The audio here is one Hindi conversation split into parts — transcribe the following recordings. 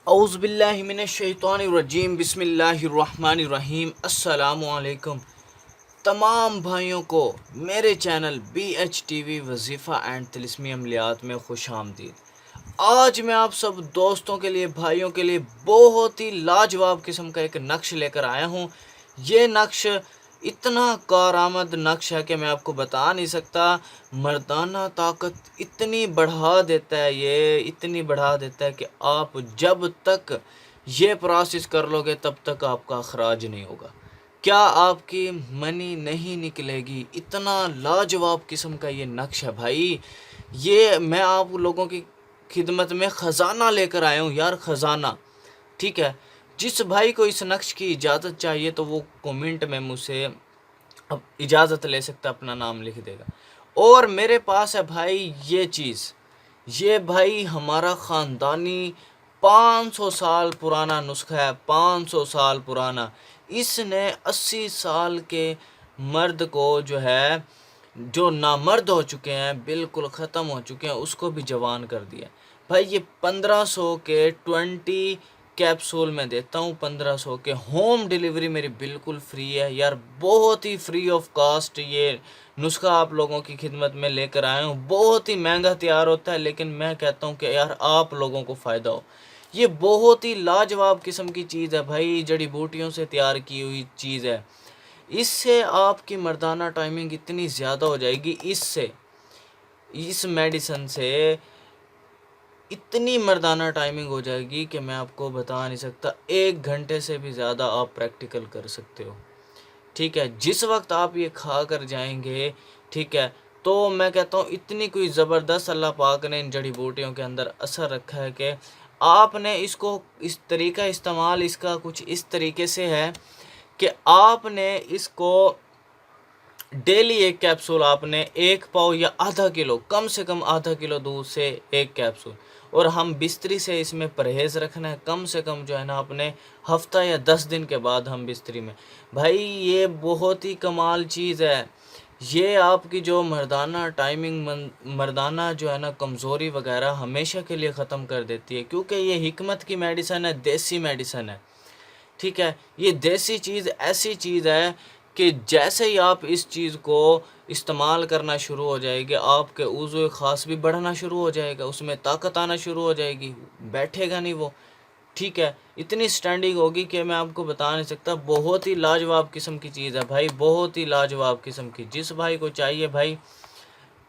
औज़ुबिल्लाहिमिनश्शैतानिर्रजीम बिस्मिल्लाहिर्रहमानिर्रहीम। अस्सलामुअलैकुम तमाम भाइयों को मेरे चैनल BH TV वजीफ़ा एंड तिलिस्मी अमलियात में खुश आमदीद। आज मैं आप सब दोस्तों के लिए, भाइयों के लिए बहुत ही लाजवाब किस्म का एक नक्श लेकर आया हूँ। ये नक्श इतना कारआमद नक्श है कि मैं आपको बता नहीं सकता। मर्दाना ताकत इतनी बढ़ा देता है, ये इतनी बढ़ा देता है कि आप जब तक ये प्रोसेस कर लोगे तब तक आपका अखराज नहीं होगा। क्या आपकी मनी नहीं निकलेगी। इतना लाजवाब किस्म का ये नक्श है भाई। ये मैं आप लोगों की खिदमत में ख़जाना लेकर आया हूँ यार, ख़जाना। ठीक है, जिस भाई को इस नक्श की इजाज़त चाहिए तो वो कमेंट में मुझसे अब इजाज़त ले सकता, अपना नाम लिख देगा। और मेरे पास है भाई ये चीज़, ये भाई हमारा ख़ानदानी 500 साल पुराना नुस्खा है, 500 साल पुराना। इसने 80 साल के मर्द को जो है, जो नामर्द हो चुके हैं, बिल्कुल ख़त्म हो चुके हैं, उसको भी जवान कर दिया भाई। ये 1500 के 20 कैप्सूल मैं देता हूँ, 1500 के। होम डिलीवरी मेरी बिल्कुल फ्री है यार, बहुत ही फ्री ऑफ कास्ट ये नुस्खा आप लोगों की खिदमत में लेकर आया हूँ। बहुत ही महंगा तैयार होता है, लेकिन मैं कहता हूँ कि यार आप लोगों को फ़ायदा हो। ये बहुत ही लाजवाब किस्म की चीज़ है भाई, जड़ी बूटियों से तैयार की हुई चीज़ है। इससे आपकी मर्दाना टाइमिंग इतनी ज़्यादा हो जाएगी, इससे, इस मेडिसन से इतनी मर्दाना टाइमिंग हो जाएगी कि मैं आपको बता नहीं सकता। 1 घंटे से भी ज़्यादा आप प्रैक्टिकल कर सकते हो। ठीक है, जिस वक्त आप ये खा कर जाएंगे, ठीक है, तो मैं कहता हूँ इतनी कोई ज़बरदस्त अल्लाह पाक ने इन जड़ी बूटियों के अंदर असर रखा है कि आपने इसको, इस तरीका इस्तेमाल इसका कुछ इस तरीके से है कि आपने इसको डेली एक कैप्सूल, आपने 1 पाव या आधा किलो, कम से कम आधा किलो दूध से एक कैप्सूल। और हम बिस्तरी से इसमें परहेज़ रखना है, कम से कम जो है ना, अपने हफ्ता या 10 दिन के बाद हम बिस्तरी में। भाई ये बहुत ही कमाल चीज़ है। ये आपकी जो मर्दाना टाइमिंग, मर्दाना जो है ना कमज़ोरी वगैरह हमेशा के लिए ख़त्म कर देती है, क्योंकि ये हिकमत की मेडिसन है, देसी मेडिसन है। ठीक है, ये देसी चीज़ ऐसी चीज़ है कि जैसे ही आप इस चीज़ को इस्तेमाल करना शुरू हो जाएगी, आपके उज़्व ख़ास भी बढ़ना शुरू हो जाएगा, उसमें ताकत आना शुरू हो जाएगी, बैठेगा नहीं वो। ठीक है, इतनी स्टैंडिंग होगी कि मैं आपको बता नहीं सकता। बहुत ही लाजवाब किस्म की चीज़ है भाई, बहुत ही लाजवाब किस्म की। जिस भाई को चाहिए भाई,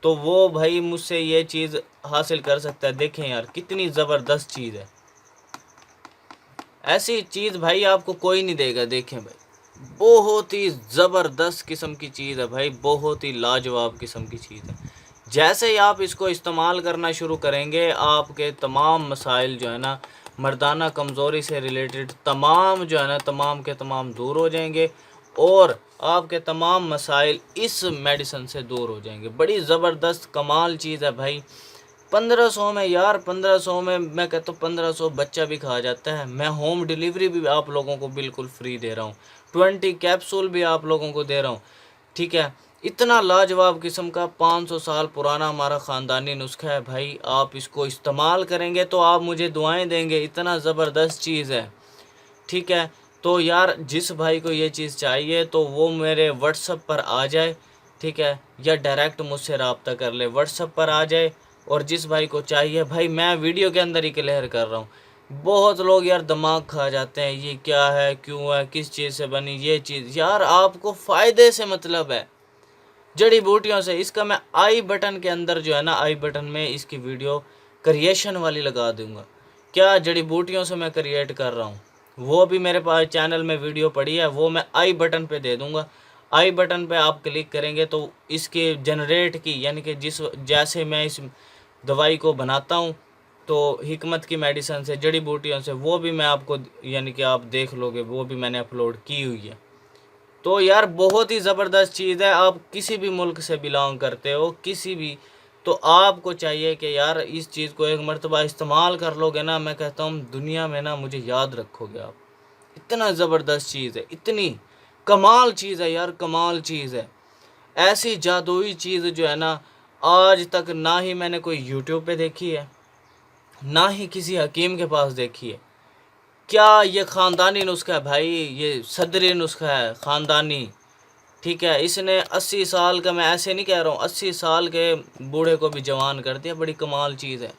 तो वो भाई मुझसे ये चीज़ हासिल कर सकता है। देखें यार कितनी ज़बरदस्त चीज़ है, ऐसी चीज़ भाई आपको कोई नहीं देगा। देखें भाई, बहुत ही ज़बरदस्त किस्म की चीज़ है भाई, बहुत ही लाजवाब किस्म की चीज़ है। जैसे ही आप इसको इस्तेमाल करना शुरू करेंगे, आपके तमाम मसाइल जो है ना, मर्दाना कमज़ोरी से रिलेटेड तमाम जो है ना, तमाम के तमाम दूर हो जाएंगे। और आपके तमाम मसाइल इस मेडिसन से दूर हो जाएंगे। बड़ी ज़बरदस्त कमाल चीज़ है भाई। 1500 में यार, 1500 में मैं कहता हूँ 1500 बच्चा भी खा जाता है। मैं होम डिलीवरी भी आप लोगों को बिल्कुल फ्री दे रहा हूँ, 20 कैप्सूल भी आप लोगों को दे रहा हूँ। ठीक है, इतना लाजवाब किस्म का 500 साल पुराना हमारा ख़ानदानी नुस्खा है भाई। आप इसको इस्तेमाल करेंगे तो आप मुझे दुआएं देंगे, इतना ज़बरदस्त चीज़ है। ठीक है, तो यार जिस भाई को ये चीज़ चाहिए तो वो मेरे व्हाट्सअप पर आ जाए, ठीक है, या डायरेक्ट मुझसे रब्ता कर ले, व्हाट्सअप पर आ जाए। और जिस भाई को चाहिए भाई, मैं वीडियो के अंदर ही क्लियर कर रहा हूँ। बहुत लोग यार दिमाग खा जाते हैं, ये क्या है, क्यों है, किस चीज़ से बनी ये चीज़। यार आपको फ़ायदे से मतलब है, जड़ी बूटियों से। इसका मैं आई बटन के अंदर जो है ना, आई बटन में इसकी वीडियो क्रिएशन वाली लगा दूंगा। क्या जड़ी बूटियों से मैं क्रिएट कर रहा हूँ, वो भी मेरे पास चैनल में वीडियो पड़ी है, वो मैं आई बटन पे दे दूंगा। आई बटन पे आप क्लिक करेंगे तो इसके जनरेट की, यानी कि जिस जैसे मैं इस दवाई को बनाता हूँ, तो हिकमत की मेडिसन से, जड़ी बूटियों से, वो भी मैं आपको, यानी कि आप देख लोगे, वो भी मैंने अपलोड की हुई है। तो यार बहुत ही ज़बरदस्त चीज़ है। आप किसी भी मुल्क से बिलोंग करते हो, किसी भी, तो आपको चाहिए कि यार इस चीज़ को एक मरतबा इस्तेमाल कर लोगे ना, मैं कहता हूँ दुनिया में ना मुझे याद रखोगे आप। इतना ज़बरदस्त चीज़ है, इतनी कमाल चीज़ है यार, कमाल चीज़ है। ऐसी जादुई चीज़ जो है ना, आज तक ना ही मैंने कोई यूट्यूब पे देखी है, ना ही किसी हकीम के पास देखी है। क्या ये ख़ानदानी नुस्खा है भाई, ये सदरी नुस्खा है ख़ानदानी। ठीक है, इसने 80 साल का, मैं ऐसे नहीं कह रहा हूँ, 80 साल के बूढ़े को भी जवान कर दिया। बड़ी कमाल चीज़ है।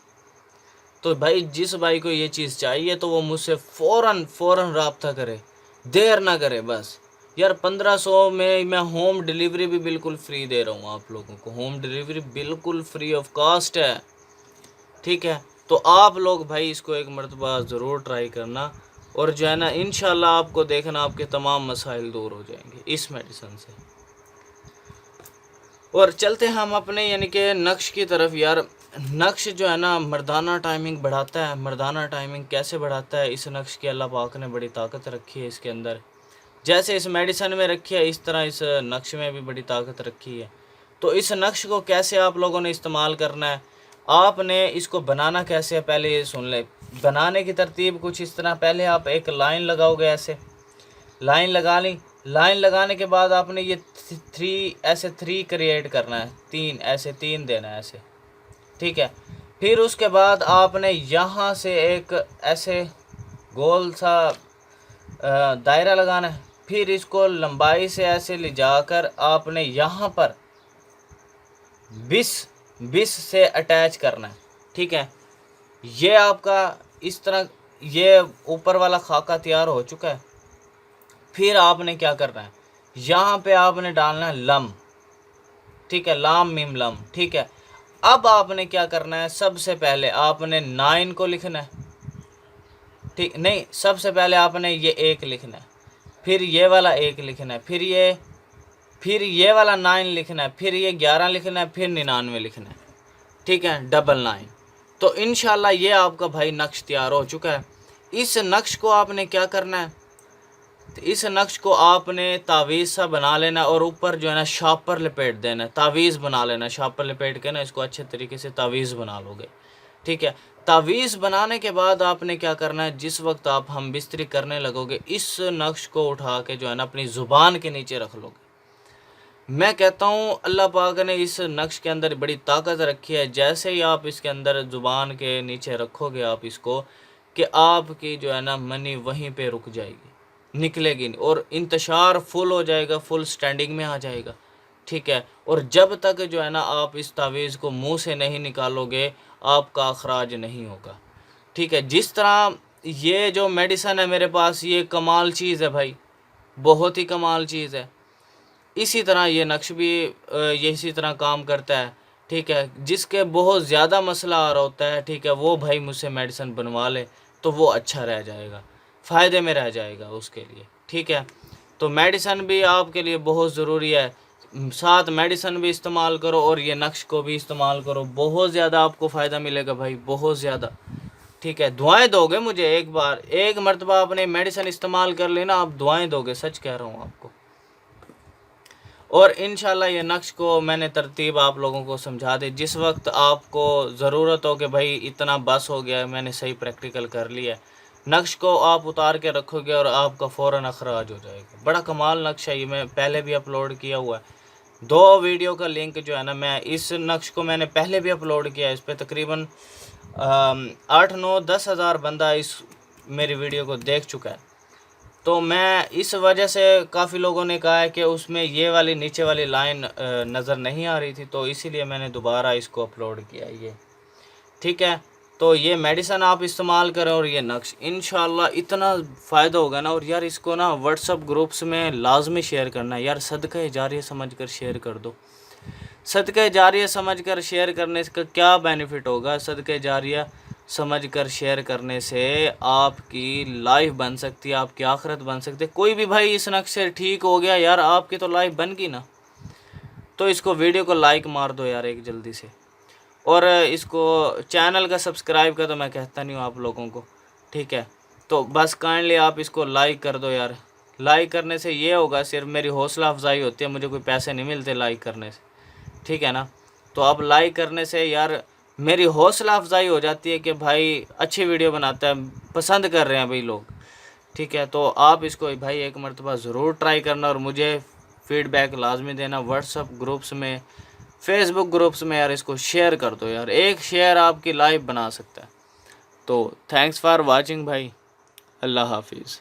तो भाई जिस भाई को ये चीज़ चाहिए तो वो मुझसे फ़ौरन रब्ता करे, देर ना करे बस। यार 1500 में मैं होम डिलीवरी भी बिल्कुल फ्री दे रहा हूँ आप लोगों को। होम डिलीवरी बिल्कुल फ्री ऑफ कॉस्ट है। ठीक है, तो आप लोग भाई इसको एक मरतबा ज़रूर ट्राई करना, और जो है ना इंशाल्लाह आपको देखना आपके तमाम मसाइल दूर हो जाएंगे इस मेडिसिन से। और चलते हैं हम अपने यानी कि नक्श की तरफ। यार नक्श जो है ना मर्दाना टाइमिंग बढ़ाता है। मर्दाना टाइमिंग कैसे बढ़ाता है? इस नक्श की अल्लाह पाक ने बड़ी ताकत रखी है इसके अंदर। जैसे इस मेडिसिन में रखी है, इस तरह इस नक्श में भी बड़ी ताकत रखी है। तो इस नक्श को कैसे आप लोगों ने इस्तेमाल करना है, आपने इसको बनाना कैसे है, पहले ये सुन ले। बनाने की तरतीब कुछ इस तरह, पहले आप एक लाइन लगाओगे, ऐसे लाइन लगा ली। लाइन लगाने के बाद आपने ये थ्री क्रिएट करना है, तीन देना है ऐसे। ठीक है, फिर उसके बाद आपने यहाँ से एक ऐसे गोल सा दायरा लगाना है। फिर इसको लंबाई से ऐसे ले जाकर आपने यहाँ पर 20 से अटैच करना है। ठीक है, ये आपका इस तरह ये ऊपर वाला खाका तैयार हो चुका है। फिर आपने क्या करना है, यहाँ पे आपने डालना है लम। ठीक है, लाम मीम लम। ठीक है, अब आपने क्या करना है, सबसे पहले आपने 9 को लिखना है। ठीक नहीं, सबसे पहले आपने ये 1 लिखना है, फिर ये वाला 1 लिखना है, फिर ये वाला 9 लिखना है, फिर ये 11 लिखना है, फिर 99 लिखना है। ठीक है, 99। तो इंशाल्लाह ये आपका भाई नक्श तैयार हो चुका है। इस नक्श को आपने क्या करना है, तो इस नक्श को आपने तावीज़ सा बना लेना और ऊपर जो है ना शापर लपेट देना। तावीज़ बना लेना, शापर लपेट के ना इसको अच्छे तरीके से तावीज़ बना लोगे। ठीक है, तावीज़ बनाने के बाद आपने क्या करना है, जिस वक्त आप हम बिस्तरी करने लगोगे, इस नक्श को उठा के जो है ना अपनी ज़ुबान के नीचे रख लोगे। मैं कहता हूँ अल्लाह पाक ने इस नक्श के अंदर बड़ी ताकत रखी है। जैसे ही आप इसके अंदर ज़ुबान के नीचे रखोगे आप इसको, कि आपकी जो है ना मनी वहीं पे रुक जाएगी, निकलेगी नहीं, और इंतशार फुल हो जाएगा, फुल स्टैंडिंग में आ जाएगा। ठीक है, और जब तक जो है ना आप इस तावीज़ को मुंह से नहीं निकालोगे, आपका अखराज नहीं होगा। ठीक है, जिस तरह ये जो मेडिसन है मेरे पास, ये कमाल चीज़ है भाई, बहुत ही कमाल चीज़ है। इसी तरह ये नक्श भी ये इसी तरह काम करता है। ठीक है, जिसके बहुत ज़्यादा मसला आ रहा होता है, ठीक है, वो भाई मुझसे मेडिसिन बनवा ले तो वो अच्छा रह जाएगा, फ़ायदे में रह जाएगा उसके लिए। ठीक है, तो मेडिसिन भी आपके लिए बहुत ज़रूरी है। साथ मेडिसिन भी इस्तेमाल करो और ये नक्श को भी इस्तेमाल करो, बहुत ज़्यादा आपको फ़ायदा मिलेगा भाई, बहुत ज़्यादा। ठीक है, दुआएं दोगे मुझे, एक मरतबा आपने मेडिसिन इस्तेमाल कर लेना, आप दुआएं दोगे, सच कह रहा हूँ आपको। और इंशाल्लाह ये नक्श को मैंने तरतीब आप लोगों को समझा दी। जिस वक्त आपको ज़रूरत हो कि भाई इतना बस हो गया, मैंने सही प्रैक्टिकल कर लिया, नक्श को आप उतार के रखोगे और आपका फ़ौरन अखराज हो जाएगा। बड़ा कमाल नक्श है ये, मैं पहले भी अपलोड किया हुआ है। 2 वीडियो का लिंक जो है ना, मैं इस नक्श को मैंने पहले भी अपलोड किया है। इस पर तकरीबन 8-9-10 हज़ार बंदा इस मेरी वीडियो को देख चुका है। तो मैं इस वजह से काफ़ी लोगों ने कहा है कि उसमें ये वाली नीचे वाली लाइन नज़र नहीं आ रही थी, तो इसीलिए मैंने दोबारा इसको अपलोड किया ये। ठीक है, तो ये मेडिसिन आप इस्तेमाल करें और ये नक्श, इंशाल्लाह इतना फ़ायदा होगा ना। और यार इसको ना व्हाट्सअप ग्रुप्स में लाजमी शेयर करना है यार, सदका जारिया समझ कर शेयर कर दो। सदका जारिया समझ कर शेयर करने का क्या बेनिफिट होगा, सदका जारिया समझ कर शेयर करने से आपकी लाइफ बन सकती है, आपकी आखिरत बन सकती है। कोई भी भाई इस नक्श से ठीक हो गया यार, आपकी तो लाइफ बन गई ना। तो इसको वीडियो को लाइक मार दो यार एक जल्दी से, और इसको चैनल का सब्सक्राइब का तो मैं कहता नहीं हूँ आप लोगों को। ठीक है, तो बस काइंडली आप इसको लाइक कर दो यार। लाइक करने से ये होगा, सिर्फ मेरी हौसला अफजाई होती है, मुझे कोई पैसे नहीं मिलते लाइक करने से। ठीक है ना, तो आप लाइक करने से यार मेरी हौसला अफजाई हो जाती है कि भाई अच्छी वीडियो बनाता है, पसंद कर रहे हैं भाई लोग। ठीक है, तो आप इसको भाई एक मरतबा ज़रूर ट्राई करना और मुझे फ़ीडबैक लाजमी देना। व्हाट्सअप ग्रुप्स में, फेसबुक ग्रुप्स में यार इसको शेयर कर दो यार, एक शेयर आपकी लाइफ बना सकता है। तो थैंक्स फॉर वाचिंग भाई, अल्लाह हाफिज़।